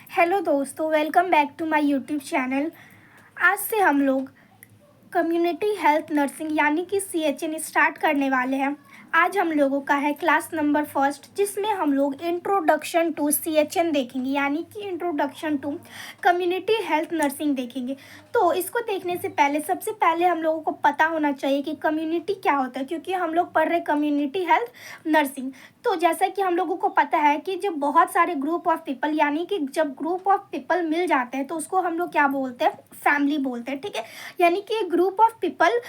Hello दोस्तों, welcome back to my YouTube channel. आज से हम लोग कम्युनिटी हेल्थ नर्सिंग यानी कि CHN स्टार्ट करने वाले हैं। आज हम लोगों का है क्लास नंबर फर्स्ट, जिसमें हम लोग इंट्रोडक्शन टू CHN देखेंगे यानी कि introduction to community health nursing देखेंगे। तो इसको देखने से पहले सबसे पहले हम लोगों को पता होना चाहिए कि कम्युनिटी क्या होता है, क्योंकि हम लोग पढ़ रहे कम्युनिटी हेल्थ नर्सिंग। तो जैसा कि हम लोगों को पता है कि जब बहुत सारे ग्रुप ऑफ पीपल यानी कि जब ग्रुप ऑफ पीपल मिल जाते हैं तो उसको हम लोग क्या बोलते हैं, फैमिली बोलते हैं। ठीक है, यानी कि ग्रुप ऑफ पीपल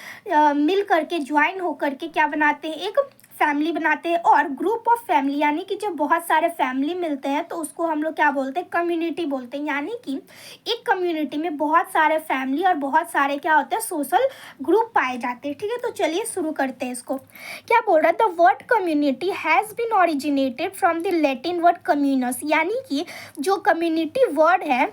मिल करके ज्वाइन होकर के क्या बनाते हैं, एक फैमिली बनाते हैं। और ग्रुप ऑफ फैमिली यानी कि जब बहुत सारे फैमिली मिलते हैं तो उसको हम लोग क्या बोलते हैं, कम्युनिटी बोलते हैं। यानी कि एक कम्युनिटी में बहुत सारे फैमिली और बहुत सारे क्या होते हैं, सोशल ग्रुप पाए जाते हैं। ठीक है, तो चलिए शुरू करते हैं इसको। क्या बोल रहा है, the word community has been originated from the Latin word communis. यानी कि जो कम्युनिटी वर्ड है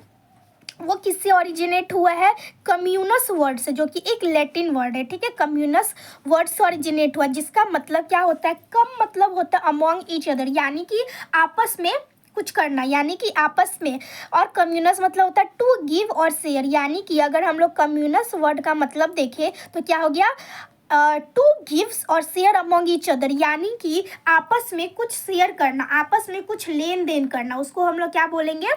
वो किससे ओरिजिनेट हुआ है, कम्यूनस वर्ड से, जो कि एक लैटिन वर्ड है। ठीक है, कम्यूनस वर्ड से ओरिजिनेट हुआ, जिसका मतलब क्या होता है, कम मतलब होता है अमॉन्ग ईच अदर, यानी कि आपस में कुछ करना, यानी कि आपस में। और कम्यूनस मतलब होता है टू गिव और शेयर, यानी कि अगर हम लोग कम्यूनस वर्ड का मतलब देखें तो क्या हो गया, टू गिव्स और शेयर अमॉन्ग ईच अदर, यानी कि आपस में कुछ शेयर करना, आपस में कुछ लेन देन करना, उसको हम लोग क्या बोलेंगे,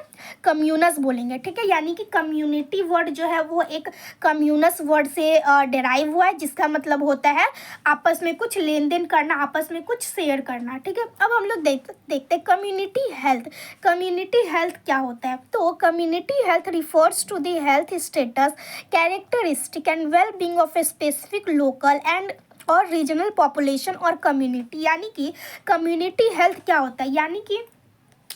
कम्यूनस बोलेंगे। ठीक है, यानी कि कम्युनिटी वर्ड जो है वो एक कम्यूनस वर्ड से डेराइव हुआ है, जिसका मतलब होता है आपस में कुछ लेन देन करना, आपस में कुछ शेयर करना। ठीक है, अब हम लोग देखते हैं कम्युनिटी हेल्थ। कम्युनिटी हेल्थ क्या होता है, तो community health refers to the health status, characteristic and well being of a specific local and और रीजनल पॉपुलेशन और कम्युनिटी। यानी कि कम्युनिटी हेल्थ क्या होता है, यानी कि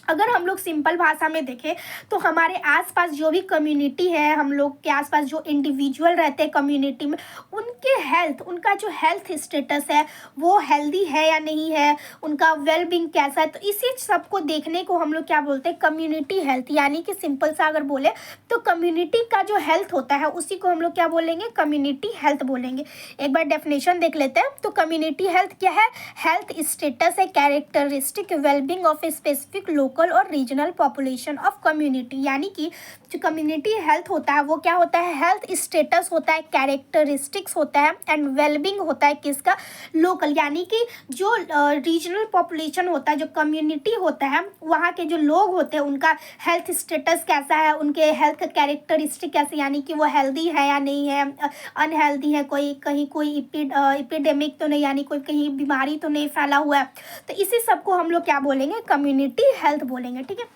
अगर हम लोग सिंपल भाषा में देखें तो हमारे आसपास जो भी कम्युनिटी है, हम लोग के आसपास जो इंडिविजुअल रहते हैं कम्युनिटी में, उनके हेल्थ, उनका जो हेल्थ स्टेटस है वो हेल्दी है या नहीं है, उनका वेल बीइंग कैसा है, तो इसी सब को देखने को हम लोग क्या बोलते हैं, कम्युनिटी हेल्थ। यानी कि सिंपल सा अगर बोले तो कम्युनिटी का जो हेल्थ होता है उसी को हम लोग क्या बोलेंगे, कम्युनिटी हेल्थ बोलेंगे। एक बार डेफिनेशन देख लेते हैं। तो कम्युनिटी हेल्थ क्या है, हेल्थ स्टेटस है, characteristic wellbeing of a specific local और रीजनल पॉपुलेशन ऑफ कम्युनिटी। यानी कि जो कम्युनिटी हेल्थ होता है वो क्या होता है, हेल्थ स्टेटस होता है, कैरेक्टरिस्टिक्स होता है एंड वेलबींग होता है किसका, लोकल, यानी कि जो रीजनल पॉपुलेशन होता है, जो कम्युनिटी होता है, वहाँ के जो लोग होते हैं उनका हेल्थ स्टेटस कैसा है, उनके हेल्थ कैरेक्टरिस्टिक कैसे, यानी कि वो हेल्दी है या नहीं है, अनहेल्दी है, कोई कहीं कोई इपिडेमिक तो नहीं, यानी कोई कहीं बीमारी तो नहीं फैला हुआ है। तो इसी सब को हम लोग क्या बोलेंगे, कम्युनिटी हेल्थ बोलेंगे। ठीक है,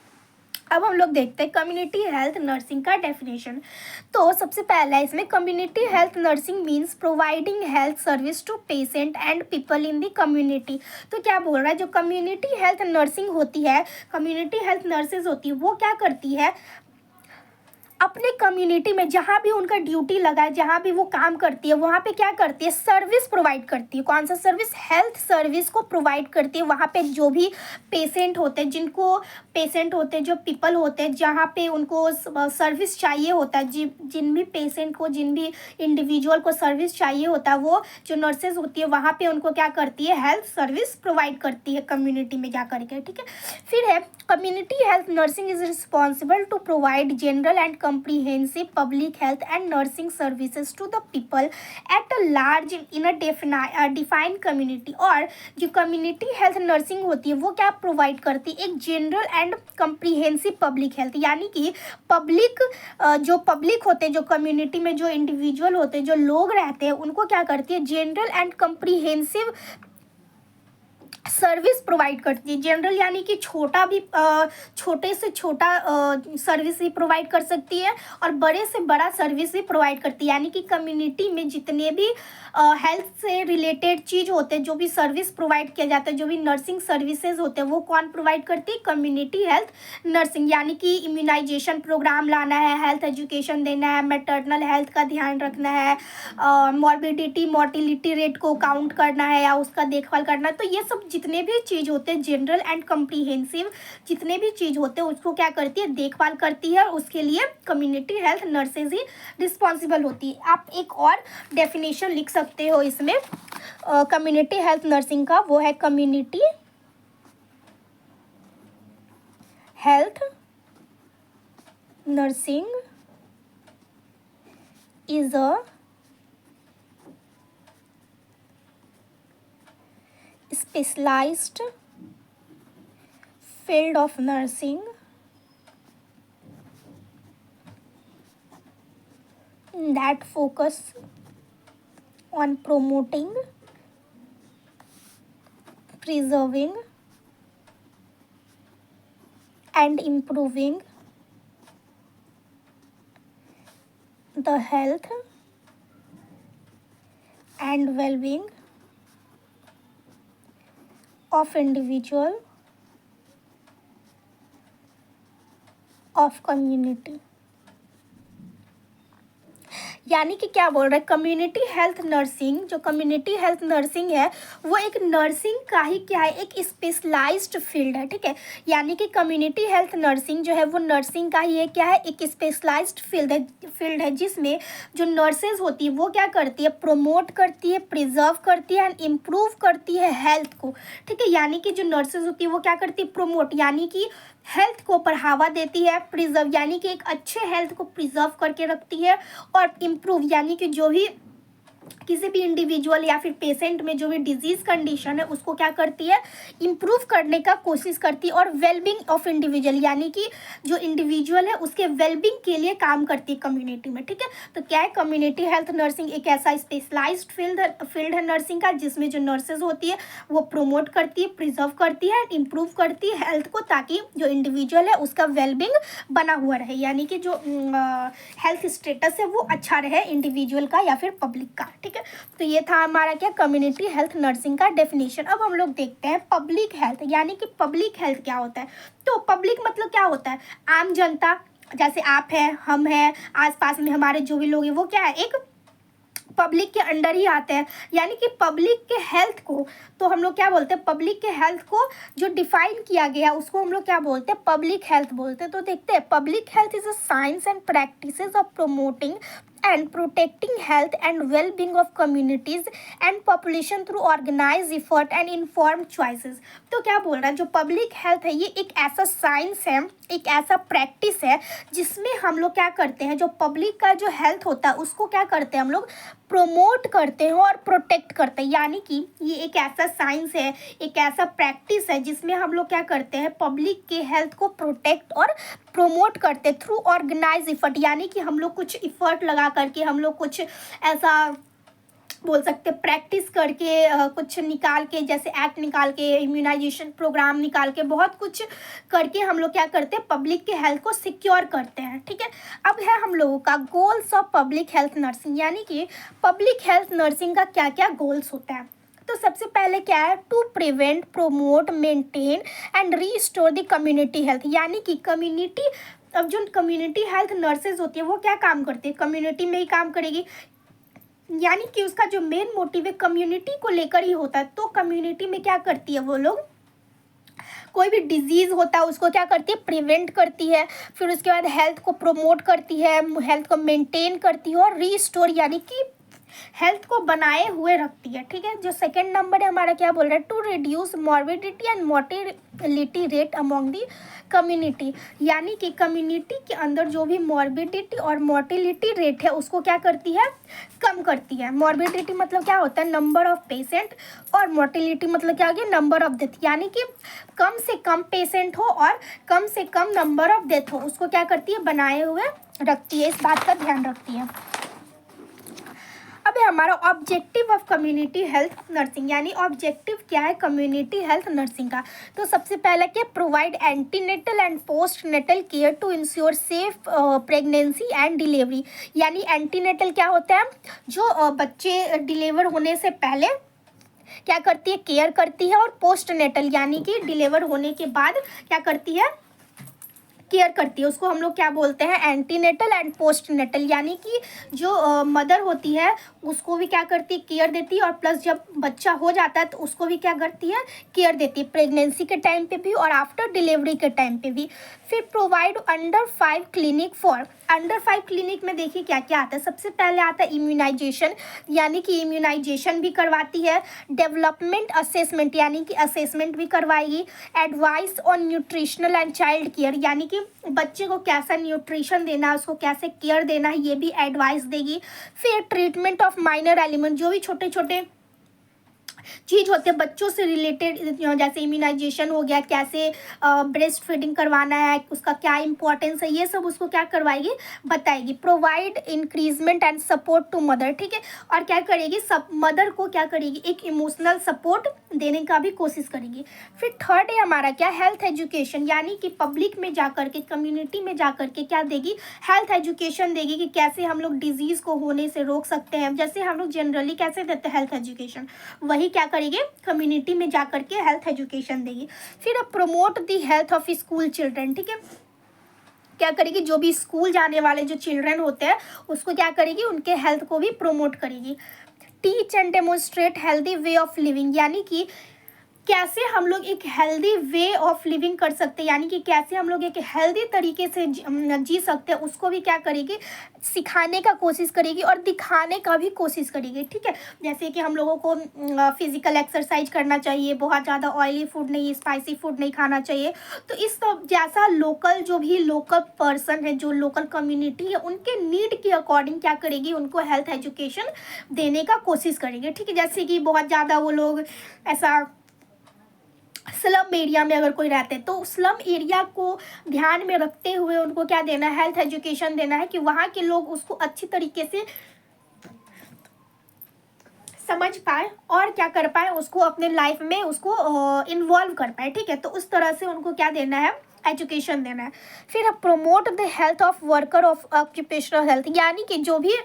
अब हम लोग देखते हैं कम्युनिटी हेल्थ नर्सिंग का डेफिनेशन। तो सबसे पहला इसमें, community health nursing means providing health service to patient and people in the community. तो क्या बोल रहा है, जो कम्युनिटी हेल्थ नर्सिंग होती है, कम्युनिटी हेल्थ नर्सेज होती है, वो क्या करती है, अपने कम्युनिटी में जहाँ भी उनका ड्यूटी लगा है, जहाँ भी वो काम करती है, वहाँ पे क्या करती है, सर्विस प्रोवाइड करती है। कौन सा सर्विस, हेल्थ सर्विस को प्रोवाइड करती है। वहाँ पे जो भी पेशेंट होते हैं, जो पीपल होते हैं, जहाँ पे उनको सर्विस चाहिए होता है, जिन भी पेशेंट को, जिन भी इंडिविजुअल को सर्विस चाहिए होता है, वो जो नर्सेज होती है वहाँ पे उनको क्या करती है, हेल्थ सर्विस प्रोवाइड करती है कम्युनिटी में जा करके। ठीक है, फिर है community health nursing is responsible to provide general and comprehensive public health and nursing services to the people at a large in a defined community। और जो कम्युनिटी हेल्थ नर्सिंग होती है वो क्या प्रोवाइड करती है, एक general and comprehensive public health, यानी कि पब्लिक, जो पब्लिक होते हैं, जो कम्युनिटी में जो इंडिविजुअल होते हैं, जो लोग रहते हैं, उनको क्या करती है, general and comprehensive service provide करती है। जनरल यानी कि छोटा भी, छोटे से छोटा सर्विस भी प्रोवाइड कर सकती है और बड़े से बड़ा सर्विस भी प्रोवाइड करती है। यानी कि कम्युनिटी में जितने भी हेल्थ से रिलेटेड चीज़ होते हैं, जो भी सर्विस प्रोवाइड किया जाता है, जो भी नर्सिंग सर्विसेज होते हैं, वो कौन प्रोवाइड करती है, कम्युनिटी हेल्थ नर्सिंग। यानी कि इम्यूनाइजेशन प्रोग्राम लाना है, हेल्थ एजुकेशन देना है, मैटरनल हेल्थ का ध्यान रखना है, मॉर्बिडिटी मोर्टिलिटी रेट को काउंट करना है या उसका देखभाल करना है। तो ये सब जितने भी चीज़ होते हैं, जनरल एंड कम्प्रीहेंसिव जितने भी चीज़ होते हैं, उसको क्या करती है, देखभाल करती है, और उसके लिए कम्युनिटी हेल्थ नर्सेज ही रिस्पॉन्सिबल होती है। आप एक और डेफिनेशन लिख सकते हो इसमें कम्युनिटी हेल्थ नर्सिंग का, वो है community health nursing is a specialized field of nursing that focus on promoting, preserving, and improving the health and well-being of individual, of community। यानी कि क्या बोल रहा है, कम्युनिटी हेल्थ नर्सिंग, जो कम्युनिटी हेल्थ नर्सिंग है वो एक नर्सिंग का ही क्या है, एक स्पेशलाइज्ड फील्ड है। ठीक है, यानी कि कम्युनिटी हेल्थ नर्सिंग जो है वो नर्सिंग का ही है, क्या है, एक स्पेशलाइज्ड फील्ड है जिसमें जो नर्सेज होती है वो क्या करती है, प्रोमोट करती है, प्रिजर्व करती है एंड इम्प्रूव करती है हेल्थ को। ठीक है, यानी कि जो नर्सेज होती है वो क्या करती है, प्रोमोट यानी कि हेल्थ को बढ़ावा देती है, प्रिजर्व यानी कि एक अच्छे हेल्थ को प्रिजर्व करके रखती है, और इम्प्रूव यानी कि जो भी किसी भी इंडिविजुअल या फिर पेशेंट में जो भी डिजीज कंडीशन है उसको क्या करती है, इम्प्रूव करने का कोशिश करती है, और वेलबींग ऑफ इंडिविजुअल यानी कि जो इंडिविजुअल है उसके वेलबींग के लिए काम करती है कम्युनिटी में। ठीक है, तो क्या है, कम्युनिटी हेल्थ नर्सिंग एक ऐसा स्पेशलाइज्ड फील्ड है नर्सिंग का जिसमें जो नर्सेज होती है वो प्रोमोट करती है, प्रिजर्व करती है, इम्प्रूव करती है हेल्थ को, ताकि जो इंडिविजुअल है उसका वेलबींग बना हुआ रहे, यानी कि जो हेल्थ स्टेटस है वो अच्छा रहे इंडिविजुअल का या फिर पब्लिक का। ठीक है, तो ये था हमारा क्या, कम्युनिटी हेल्थ नर्सिंग का डेफिनेशन। अब हम लोग देखते हैं पब्लिक हेल्थ, यानी कि पब्लिक हेल्थ क्या होता है। तो पब्लिक मतलब क्या होता है, आम जनता, जैसे आप हैं, हम हैं, आसपास में हमारे जो भी लोग हैं वो क्या है, एक पब्लिक के अंडर ही आते हैं। यानी कि पब्लिक के हेल्थ को तो हम लोग क्या बोलते हैं, पब्लिक के हेल्थ को जो डिफाइन किया गया उसको हम लोग क्या बोलते हैं, पब्लिक हेल्थ बोलते हैं। तो देखते हैं, public health is a science and practices of promoting and protecting health and well-being of communities and population through organized effort and informed choices। तो क्या बोल रहा है, जो पब्लिक हेल्थ है ये एक ऐसा साइंस है, एक ऐसा प्रैक्टिस है जिसमें हम लोग क्या करते हैं, जो पब्लिक का जो हेल्थ होता है उसको क्या करते हैं, हम लोग प्रोमोट करते हैं और प्रोटेक्ट करते हैं। यानी कि ये एक ऐसा साइंस है, एक ऐसा प्रैक्टिस है जिसमें हम लोग क्या करते हैं, पब्लिक के हेल्थ को प्रोटेक्ट और प्रोमोट करते थ्रू ऑर्गेनाइज इफर्ट, यानी कि हम लोग कुछ इफर्ट लगा करके, हम लोग कुछ ऐसा बोल सकते प्रैक्टिस करके, कुछ निकाल के, जैसे एक्ट निकाल के, इम्यूनाइजेशन प्रोग्राम निकाल के, बहुत कुछ करके हम लोग क्या करते हैं, पब्लिक के हेल्थ को सिक्योर करते हैं। ठीक है, अब है हम लोगों का goals of public health nursing, यानी कि पब्लिक हेल्थ नर्सिंग का क्या क्या गोल्स होता है। तो सबसे पहले क्या है, to prevent, promote, maintain and restore the community health, यानी कि कम्युनिटी, अब जो कम्युनिटी हेल्थ नर्सेज होती है वो क्या काम करती है, कम्युनिटी में ही काम करेगी, यानी कि उसका जो मेन मोटिव है कम्युनिटी को लेकर ही होता है। तो कम्युनिटी में क्या करती है वो लोग, कोई भी डिजीज़ होता है उसको क्या करती है, प्रिवेंट करती है, फिर उसके बाद हेल्थ को प्रोमोट करती है, हेल्थ को मेंटेन करती है, और रीस्टोर यानी कि हेल्थ को बनाए हुए रखती है। ठीक है, जो सेकंड नंबर है हमारा क्या बोल रहा है, to reduce morbidity and mortality rate among the community, यानी कि कम्युनिटी के अंदर जो भी मॉर्बिडिटी और मोर्टेलिटी रेट है उसको क्या करती है, कम करती है। मॉर्बिडिटी मतलब क्या होता है, नंबर ऑफ पेशेंट, और मोर्टेलिटी मतलब क्या हो गया, नंबर ऑफ डेथ, यानी कि कम से कम पेशेंट हो और कम से कम नंबर ऑफ डेथ हो, उसको क्या करती है, बनाए हुए रखती है, इस बात का ध्यान रखती है। अब है हमारा objective of community health nursing, यानी ऑब्जेक्टिव क्या है कम्युनिटी हेल्थ नर्सिंग का। तो सबसे पहले क्या, provide antenatal and post natal care to ensure safe pregnancy and delivery, यानी एंटीनेटल क्या होता है, जो बच्चे डिलीवर होने से पहले क्या करती है, केयर करती है, और पोस्ट नेटल यानी कि डिलीवर होने के बाद क्या करती है, केयर करती है, उसको हम लोग क्या बोलते हैं, एंटीनेटल एंड पोस्ट नेटल, यानी कि जो मदर होती है उसको भी क्या करती है, केयर देती है, और प्लस जब बच्चा हो जाता है तो उसको भी क्या करती है, केयर देती है, प्रेगनेंसी के टाइम पे भी और आफ्टर डिलीवरी के टाइम पे भी। फिर provide under 5 clinic for under 5 clinic में देखिए क्या क्या आता है। सबसे पहले आता है इम्यूनाइजेशन, यानी कि इम्यूनाइजेशन भी करवाती है। डेवलपमेंट असेसमेंट, यानी कि असेसमेंट भी करवाएगी। Advice on nutritional and child care, यानी कि बच्चे को कैसा न्यूट्रिशन देना है, उसको कैसे केयर देना है, ये भी एडवाइस देगी। फिर ट्रीटमेंट ऑफ माइनर एलिमेंट, जो भी छोटे छोटे चीज़ होते हैं बच्चों से रिलेटेड, जैसे इम्यूनाइजेशन हो गया, कैसे ब्रेस्ट फीडिंग करवाना है, उसका क्या इंपॉर्टेंस है, ये सब उसको क्या करवाएगी, बताएगी। Provide encouragement and support to mother, ठीक है। और क्या करेगी, सब मदर को क्या करेगी, एक इमोशनल सपोर्ट देने का भी कोशिश करेगी। फिर थर्ड है हमारा क्या, हेल्थ एजुकेशन, यानी कि पब्लिक में जाकर के, कम्युनिटी में जाकर के क्या देगी, हेल्थ एजुकेशन देगी कि कैसे हम लोग डिजीज़ को होने से रोक सकते हैं। जैसे हम लोग जनरली कैसे देते हैं हेल्थ एजुकेशन, वही क्या करेगी, कम्युनिटी में जाकर के हेल्थ एजुकेशन देगी। फिर promote the health of school children, ठीक है। क्या करेगी, जो भी स्कूल जाने वाले जो चिल्ड्रन होते हैं उसको क्या करेगी, उनके हेल्थ को भी प्रमोट करेगी। Teach and demonstrate healthy way of living, यानी कि कैसे हम लोग एक हेल्दी वे ऑफ लिविंग कर सकते हैं, यानी कि कैसे हम लोग एक हेल्दी तरीके से जी सकते हैं, उसको भी क्या करेगी, सिखाने का कोशिश करेगी और दिखाने का भी कोशिश करेगी, ठीक है। जैसे कि हम लोगों को फिजिकल एक्सरसाइज करना चाहिए, बहुत ज़्यादा ऑयली फूड नहीं, स्पाइसी फूड नहीं खाना चाहिए। तो इस सब जैसा लोकल, जो भी लोकल पर्सन है, जो लोकल कम्युनिटी है, उनके नीड के अकॉर्डिंग क्या करेगी, उनको हेल्थ एजुकेशन देने का कोशिश करेगी, ठीक है। जैसे कि बहुत ज़्यादा वो लोग ऐसा स्लम एरिया में अगर कोई रहते हैं तो स्लम एरिया को ध्यान में रखते हुए उनको क्या देना है, हेल्थ एजुकेशन देना है कि वहाँ के लोग उसको अच्छी तरीके से समझ पाए और क्या कर पाए, उसको अपने लाइफ में उसको इन्वॉल्व कर पाए, ठीक है। तो उस तरह से उनको क्या देना है, एजुकेशन देना है। फिर promote the health of worker of occupational health, यानी कि जो भी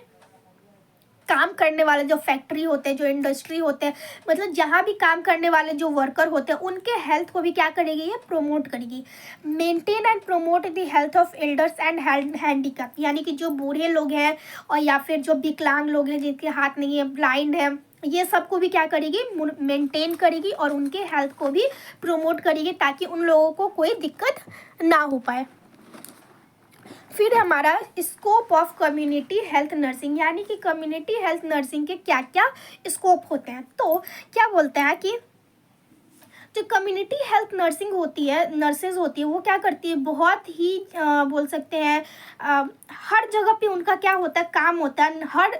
काम करने वाले, जो फैक्ट्री होते हैं, जो इंडस्ट्री होते हैं, मतलब जहाँ भी काम करने वाले जो वर्कर होते हैं, उनके हेल्थ को भी क्या करेगी, ये प्रमोट करेगी। Maintain and promote the health of elders and handicap, यानी कि जो बूढ़े लोग हैं और या फिर जो विकलांग लोग हैं, जिनके हाथ नहीं है, ब्लाइंड है, ये सबको भी क्या करेगी, मेंटेन करेगी और उनके हेल्थ को भी प्रमोट करेगी, ताकि उन लोगों को कोई दिक्कत ना हो पाए। फिर हमारा scope of community health nursing, यानी कि कम्युनिटी हेल्थ नर्सिंग के क्या क्या स्कोप होते हैं। तो क्या बोलते हैं कि जो कम्युनिटी हेल्थ नर्सिंग होती है, नर्सेज होती है, वो क्या करती है, बहुत ही बोल सकते हैं हर जगह पे उनका क्या होता है, काम होता है। हर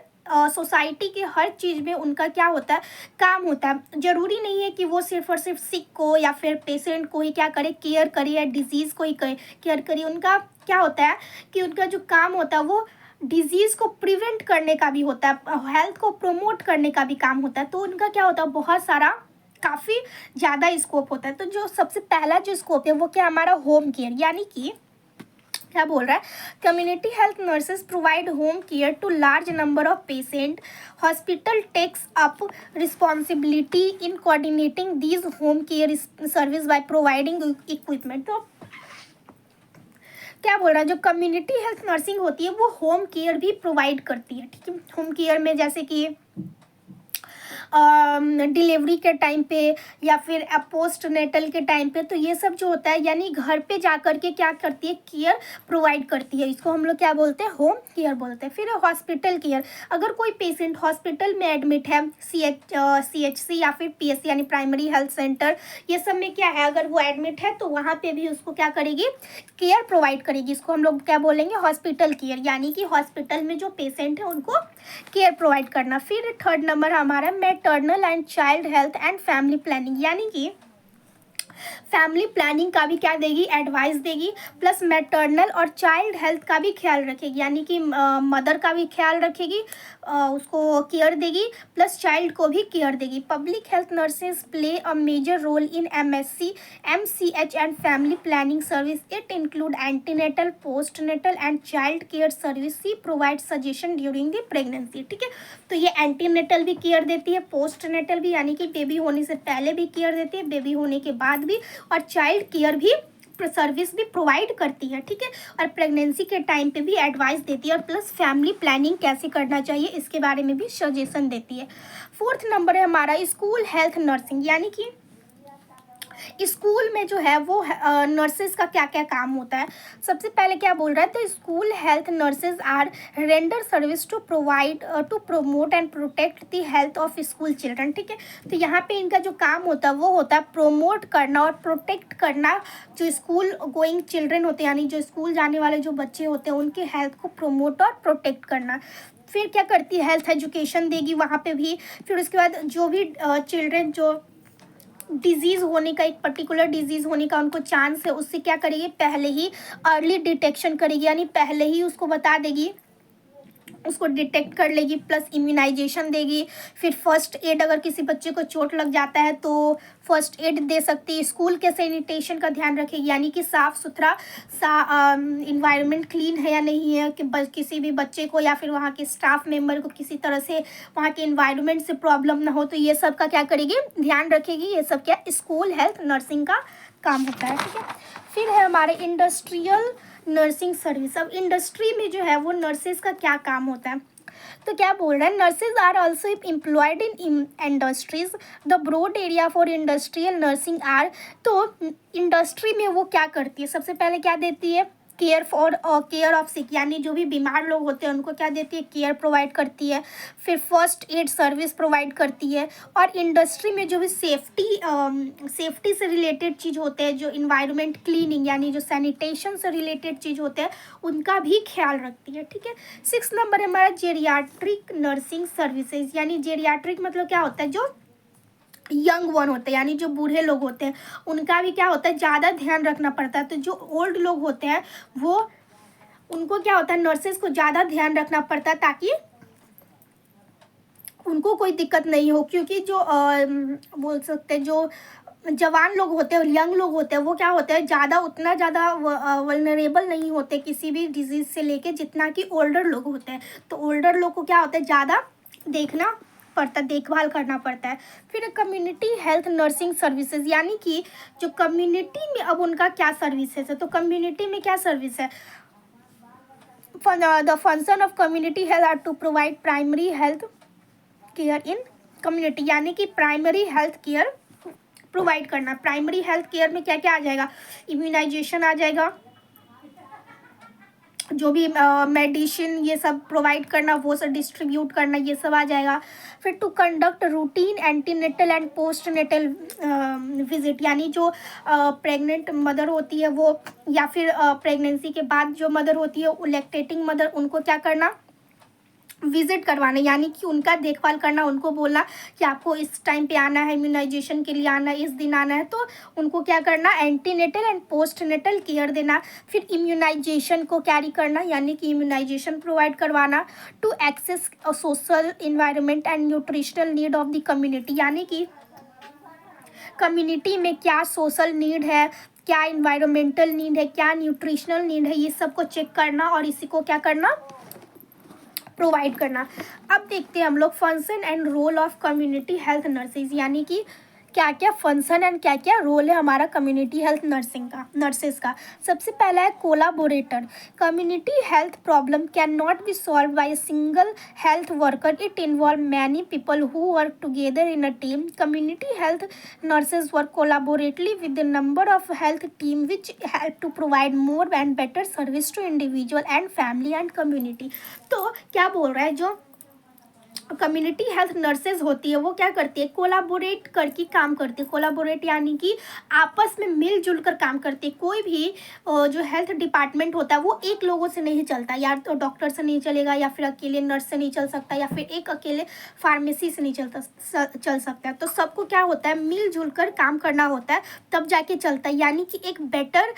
सोसाइटी के हर चीज़ में उनका क्या होता है, काम होता है। ज़रूरी नहीं है कि वो सिर्फ और सिर्फ सिक को या फिर पेशेंट को ही क्या करे, केयर करे, या डिजीज़ को ही केयर करे। उनका क्या होता है कि उनका जो काम होता है वो डिजीज़ को प्रिवेंट करने का भी होता है, हेल्थ को प्रमोट करने का भी काम होता है। तो उनका क्या होता है, बहुत सारा काफ़ी ज़्यादा स्कोप होता है। तो जो सबसे पहला जो स्कोप है वो क्या, हमारा होम केयर, यानी कि क्या बोल रहा है, community health nurses provide home care to large number of patient. Hospital takes up responsibility in coordinating these home care service by providing equipment. तो क्या बोल रहा है, जो कम्युनिटी हेल्थ नर्सिंग होती है वो होम केयर भी प्रोवाइड करती है, ठीक है। होम केयर में जैसे कि डिलीवरी के टाइम पे या फिर पोस्ट नेटल के टाइम पे, तो ये सब जो होता है, यानी घर पे जा कर के क्या करती है, केयर प्रोवाइड करती है। इसको हम लोग क्या बोलते हैं, होम केयर बोलते हैं। फिर हॉस्पिटल केयर, अगर कोई पेशेंट हॉस्पिटल में एडमिट है, CHC या फिर PSC यानी प्राइमरी हेल्थ सेंटर, ये सब में क्या है, अगर वो एडमिट है तो वहाँ पे भी उसको क्या करेगी, केयर प्रोवाइड करेगी। इसको हम लोग क्या बोलेंगे, हॉस्पिटल केयर, यानी कि हॉस्पिटल में जो पेशेंट है उनको केयर प्रोवाइड करना। फिर थर्ड नंबर हमारा maternal and child health and family planning, यानी कि फैमिली प्लानिंग का भी क्या देगी, एडवाइस देगी, प्लस मैटरनल और चाइल्ड हेल्थ का भी ख्याल रखेगी, यानी कि मदर का भी ख्याल रखेगी, उसको केयर देगी, प्लस चाइल्ड को भी केयर देगी। Public health nurses play a major role in MSc, MCH and family planning service. It include antenatal, postnatal and child care service. She provide suggestion during the pregnancy, ठीक है। तो ये antenatal भी care देती है, postnatal भी, यानी कि बेबी होने से पहले भी केयर देती है, बेबी होने के बाद भी, और चाइल्ड केयर भी सर्विस भी प्रोवाइड करती है, ठीक है। और प्रेगनेंसी के टाइम पे भी एडवाइस देती है, और प्लस फैमिली प्लानिंग कैसे करना चाहिए इसके बारे में भी सजेशन देती है। फोर्थ नंबर है हमारा स्कूल हेल्थ नर्सिंग, यानी कि स्कूल में जो है वो नर्सेज का क्या क्या काम होता है। सबसे पहले क्या बोल रहा है, तो school health nurses are render service to provide to promote and protect the health of school children. ठीक है, तो यहाँ पे इनका जो काम होता है वो होता है प्रोमोट करना और प्रोटेक्ट करना जो स्कूल गोइंग चिल्ड्रन होते हैं, यानी जो स्कूल जाने वाले जो बच्चे होते हैं उनके हेल्थ को प्रोमोट और प्रोटेक्ट करना। फिर क्या करती है, हेल्थ एजुकेशन देगी वहाँ पे भी। फिर उसके बाद जो भी चिल्ड्रन जो डिजीज़ होने का, एक पर्टिकुलर डिजीज़ होने का उनको चांस है, उससे क्या करेगी, पहले ही अर्ली डिटेक्शन करेगी, यानी पहले ही उसको बता देगी, उसको डिटेक्ट कर लेगी, प्लस इम्यूनाइजेशन देगी। फिर फर्स्ट एड, अगर किसी बच्चे को चोट लग जाता है तो फर्स्ट एड दे सकती है। स्कूल के सैनिटेशन का ध्यान रखेगी, यानी कि साफ़ सुथरा इन्वायरमेंट क्लीन है या नहीं है, कि किसी भी बच्चे को या फिर वहाँ के स्टाफ मेंबर को किसी तरह से वहाँ के इन्वायरमेंट से प्रॉब्लम ना हो, तो ये सब का क्या करेगी, ध्यान रखेगी। ये सब क्या स्कूल हेल्थ नर्सिंग का काम होता है। ठीक है, फिर है हमारे इंडस्ट्रियल नर्सिंग सर्विस। अब इंडस्ट्री में जो है वो नर्सेज का क्या काम होता है, तो क्या बोल रहा है, nurses are also employed in industries. The broad area for industrial nursing are, तो इंडस्ट्री में वो क्या करती है, सबसे पहले क्या देती है, केयर ऑफ सिक, यानी जो भी बीमार लोग होते हैं उनको क्या देती है, केयर प्रोवाइड करती है। फिर फर्स्ट एड सर्विस प्रोवाइड करती है। और इंडस्ट्री में जो भी सेफ्टी से रिलेटेड चीज़ होते हैं, जो इन्वायरमेंट क्लीनिंग यानी जो सैनिटेशन से रिलेटेड चीज़ होते हैं उनका भी ख्याल रखती है। ठीक है, 6 नंबर है हमारा जेरियाट्रिक नर्सिंग सर्विसेज, यानी जेरियाट्रिक मतलब क्या होता है, जो यंग वन होते हैं, यानी जो बूढ़े लोग होते हैं उनका भी क्या होता है, ज़्यादा ध्यान रखना पड़ता है। तो जो ओल्ड लोग होते हैं वो, उनको क्या होता है, नर्सेज को ज़्यादा ध्यान रखना पड़ता है ताकि उनको कोई दिक्कत नहीं हो। क्योंकि जो बोल सकते हैं जो जवान लोग होते हैं, यंग लोग होते हैं, वो क्या होते हैं, ज़्यादा उतना ज़्यादा वल्नरेबल नहीं होते किसी भी डिजीज़ से लेके जितना कि ओल्डर लोग होते हैं। तो ओल्डर लोग को क्या होता है, ज़्यादा देखना पड़ता, देखभाल करना पड़ता है। फिर कम्युनिटी हेल्थ नर्सिंग सर्विसेज, यानी कि जो कम्युनिटी में अब उनका क्या सर्विसेज है, तो कम्युनिटी में क्या सर्विस है, the function of community health are to provide primary health care in community, यानी कि प्राइमरी हेल्थ केयर प्रोवाइड करना। प्राइमरी हेल्थ केयर में क्या क्या आ जाएगा, इम्यूनाइजेशन आ जाएगा, जो भी मेडिसिन ये सब प्रोवाइड करना, वो सब डिस्ट्रीब्यूट करना, ये सब आ जाएगा। फिर to conduct routine antenatal and post natal visit, यानी जो प्रेग्नेंट मदर होती है वो, या फिर प्रेगनेंसी के बाद जो मदर होती है, लैक्टेटिंग मदर, उनको क्या करना, विजिट करवाना, यानी कि उनका देखभाल करना, उनको बोलना कि आपको इस टाइम पे आना है, इम्यूनाइजेशन के लिए आना है, इस दिन आना है, तो उनको क्या करना, antenatal and post natal care देना। फिर इम्यूनाइजेशन को कैरी करना, यानी कि इम्यूनाइजेशन प्रोवाइड करवाना। To assess social environment and nutritional need of the community, यानी कि कम्युनिटी में क्या सोशल नीड है, क्या इन्वायरमेंटल नीड है, क्या न्यूट्रिशनल नीड है, ये सब को चेक करना और इसी को क्या करना, प्रोवाइड करना। अब देखते हैं हम लोग function and role of community health nurses, यानी कि क्या क्या फंक्शन एंड क्या क्या रोल है हमारा कम्युनिटी हेल्थ नर्सेज का। सबसे पहला है collaborator. Community health problem can not be solve by a single health worker, it involve many people who work together in a team. Community health nurses work collaboratively with a number of health team which help to provide more and better service to individual and family and community। तो क्या बोल रहा है, जो community health nurses होती है वो क्या करती है, कोलाबोरेट करके काम करती है। कोलाबोरेट यानी कि आपस में मिलजुल कर काम करती है। कोई भी जो हेल्थ डिपार्टमेंट होता है वो एक लोगों से नहीं चलता, या तो डॉक्टर से नहीं चलेगा, या फिर अकेले नर्स से नहीं चल सकता, या फिर एक अकेले फार्मेसी से नहीं चल सकता है। तो सबको क्या होता है, मिलजुल कर काम करना होता है, तब जाके चलता है। यानी कि एक बेटर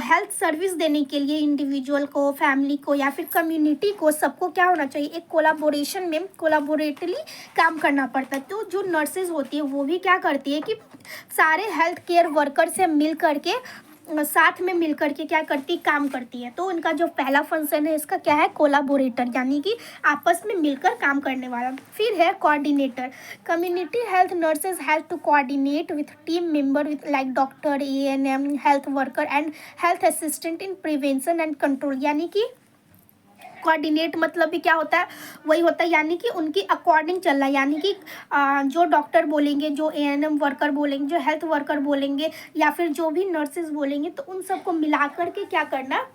हेल्थ सर्विस देने के लिए इंडिविजुअल को, फैमिली को या फिर कम्युनिटी को, सबको क्या होना चाहिए, एक कोलाबोरेशन में कोलाबोरेटली काम करना पड़ता है। तो जो नर्सेज होती है वो भी क्या करती है कि सारे हेल्थ केयर वर्कर से मिल करके, साथ में मिल करके क्या करती, काम करती है। तो उनका जो पहला फंक्शन है इसका क्या है, कोलाबोरेटर, यानी कि आपस में मिलकर काम करने वाला। फिर है coordinator. Community health nurses help to coordinate with team member with like doctor, ANM, health worker and health assistant in prevention and control, यानी कि कोऑर्डिनेट मतलब भी क्या होता है, वही होता है, यानी कि उनकी अकॉर्डिंग चलना, यानी कि जो डॉक्टर बोलेंगे, जो एएनएम वर्कर बोलेंगे, जो हेल्थ वर्कर बोलेंगे, या फिर जो भी नर्सेज बोलेंगे, तो उन सबको मिला करके क्या करना,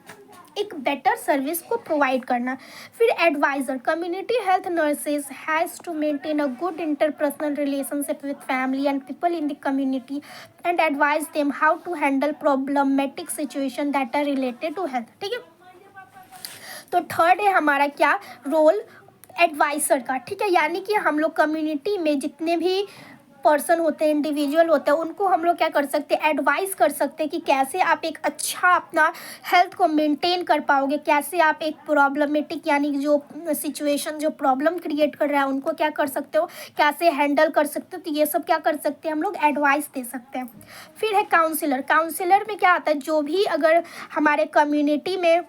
एक बेटर सर्विस को प्रोवाइड करना। फिर adviser, community health nurses has to maintain a good interpersonal relationship with family and people in the community and advise them how to handle problematic situation that are related to health. ठीक है, तो third है हमारा क्या role, adviser का। ठीक है, यानी कि हम लोग कम्युनिटी में जितने भी पर्सन होते हैं, इंडिविजुअल होते हैं, उनको हम लोग क्या कर सकते हैं, एडवाइस कर सकते हैं कि कैसे आप एक अच्छा अपना हेल्थ को मेंटेन कर पाओगे, कैसे आप एक प्रॉब्लमेटिक यानी जो सिचुएशन, जो प्रॉब्लम क्रिएट कर रहा है, उनको क्या कर सकते हो, कैसे हैंडल कर सकते हो। तो ये सब क्या कर सकते हैं, हम लोग एडवाइस दे सकते हैं। फिर है काउंसलर। काउंसलर में क्या आता है, जो भी अगर हमारे कम्युनिटी में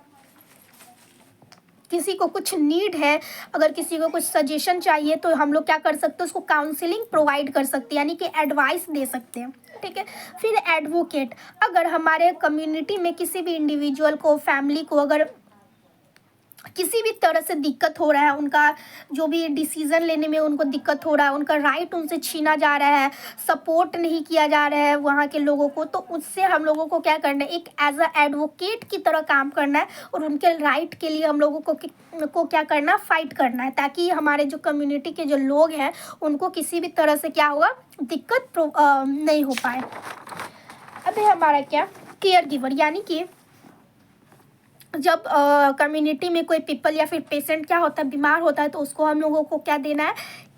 किसी को कुछ नीड है, अगर किसी को कुछ सजेशन चाहिए, तो हम लोग क्या कर सकते हैं, उसको काउंसलिंग प्रोवाइड कर सकते हैं, यानी कि एडवाइस दे सकते हैं। ठीक है, फिर एडवोकेट, अगर हमारे कम्युनिटी में किसी भी इंडिविजुअल को, फैमिली को अगर किसी भी तरह से दिक्कत हो रहा है, उनका जो भी डिसीज़न लेने में उनको दिक्कत हो रहा है, उनका राइट उनसे छीना जा रहा है, सपोर्ट नहीं किया जा रहा है वहाँ के लोगों को, तो उससे हम लोगों को क्या करना है, एक एज अ एडवोकेट की तरह काम करना है और उनके राइट के लिए हम लोगों को क्या करना, फाइट करना है, ताकि हमारे जो कम्युनिटी के जो लोग हैं उनको किसी भी तरह से क्या हुआ, दिक्कत नहीं हो पाए। अब है हमारा क्या, केयर गिवर, यानी कि जब कम्युनिटी में कोई पीपल या फिर पेशेंट क्या होता है, बीमार होता है, तो उसको हम लोगों को क्या देना है,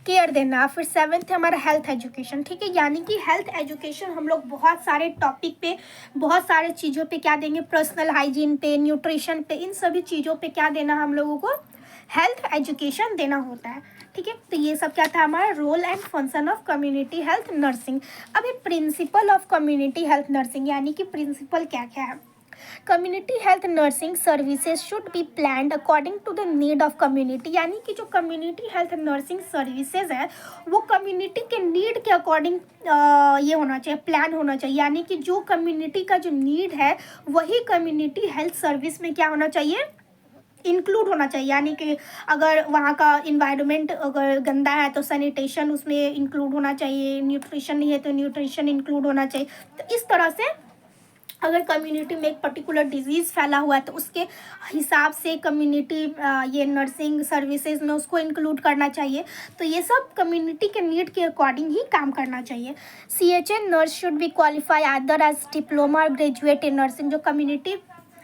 केयर देना। फिर सेवेंथ है हमारा हेल्थ एजुकेशन। ठीक है, यानी कि हेल्थ एजुकेशन हम लोग बहुत सारे टॉपिक पे, बहुत सारे चीज़ों पे क्या देंगे, पर्सनल हाइजीन पे, न्यूट्रिशन पे, इन सभी चीज़ों पे क्या देना, हम लोगों को हेल्थ एजुकेशन देना होता है। ठीक है, तो ये सब क्या था हमारा role and function of community health nursing. अब ये principle of community health nursing, यानी कि प्रिंसिपल क्या क्या है। Community health nursing services should be planned according to the need of community, यानी कि जो कम्युनिटी हेल्थ नर्सिंग सर्विसेज है वो कम्युनिटी के नीड के अकॉर्डिंग ये होना चाहिए, प्लान होना चाहिए, यानी कि जो कम्युनिटी का जो नीड है वही कम्युनिटी हेल्थ सर्विस में क्या होना चाहिए, इंक्लूड होना चाहिए। यानी कि अगर वहाँ का इन्वायरमेंट अगर गंदा है तो सैनिटेशन उसमें इंक्लूड होना चाहिए, न्यूट्रिशन नहीं है तो न्यूट्रिशन इंक्लूड होना चाहिए। तो इस तरह से अगर कम्युनिटी में एक पर्टिकुलर डिजीज़ फैला हुआ है तो उसके हिसाब से कम्युनिटी ये नर्सिंग सर्विसेज में उसको इंक्लूड करना चाहिए। तो ये सब कम्युनिटी के नीड के अकॉर्डिंग ही काम करना चाहिए। CHN nurse should be qualify other as diploma और ग्रेजुएट इन नर्सिंग। जो कम्युनिटी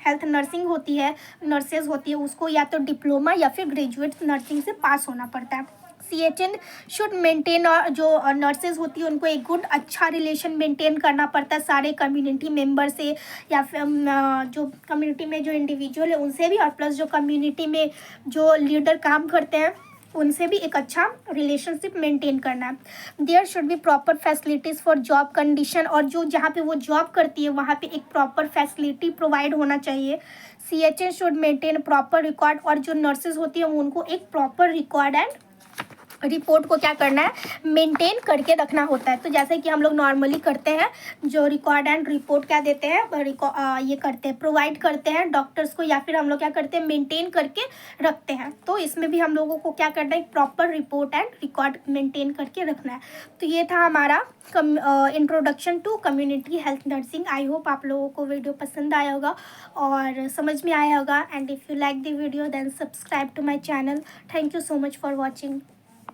हेल्थ नर्सिंग होती है, नर्सेज होती है, उसको या तो डिप्लोमा या फिर ग्रेजुएट नर्सिंग से पास होना पड़ता है। CHN शुड मेंटेन, और जो नर्सेज होती है उनको एक गुड अच्छा रिलेशन मेंटेन करना पड़ता है सारे कम्युनिटी मेंबर से, या फिर जो कम्युनिटी में जो इंडिविजुअल है उनसे भी, और प्लस जो कम्युनिटी में जो लीडर काम करते हैं उनसे भी एक अच्छा रिलेशनशिप मेंटेन करना है। There should be proper facilities for job condition, और जो जहाँ पे वो जॉब करती है वहाँ पे एक प्रॉपर फैसिलिटी प्रोवाइड होना चाहिए। CHN should maintain proper record, और जो नर्सेज होती है उनको एक प्रॉपर रिकॉर्ड एंड रिपोर्ट को क्या करना है, मेंटेन करके रखना होता है। तो जैसे कि हम लोग नॉर्मली करते हैं, जो रिकॉर्ड एंड रिपोर्ट क्या देते हैं, ये करते हैं, प्रोवाइड करते हैं डॉक्टर्स को, या फिर हम लोग क्या करते हैं, मेंटेन करके रखते हैं। तो इसमें भी हम लोगों को क्या करना है, एक proper report and record maintain करके रखना है। तो ये था हमारा introduction to community health nursing. I hope आप लोगों को वीडियो पसंद आया होगा और समझ में आया होगा। And if you like the video then subscribe to my channel. Thank you so much for watching.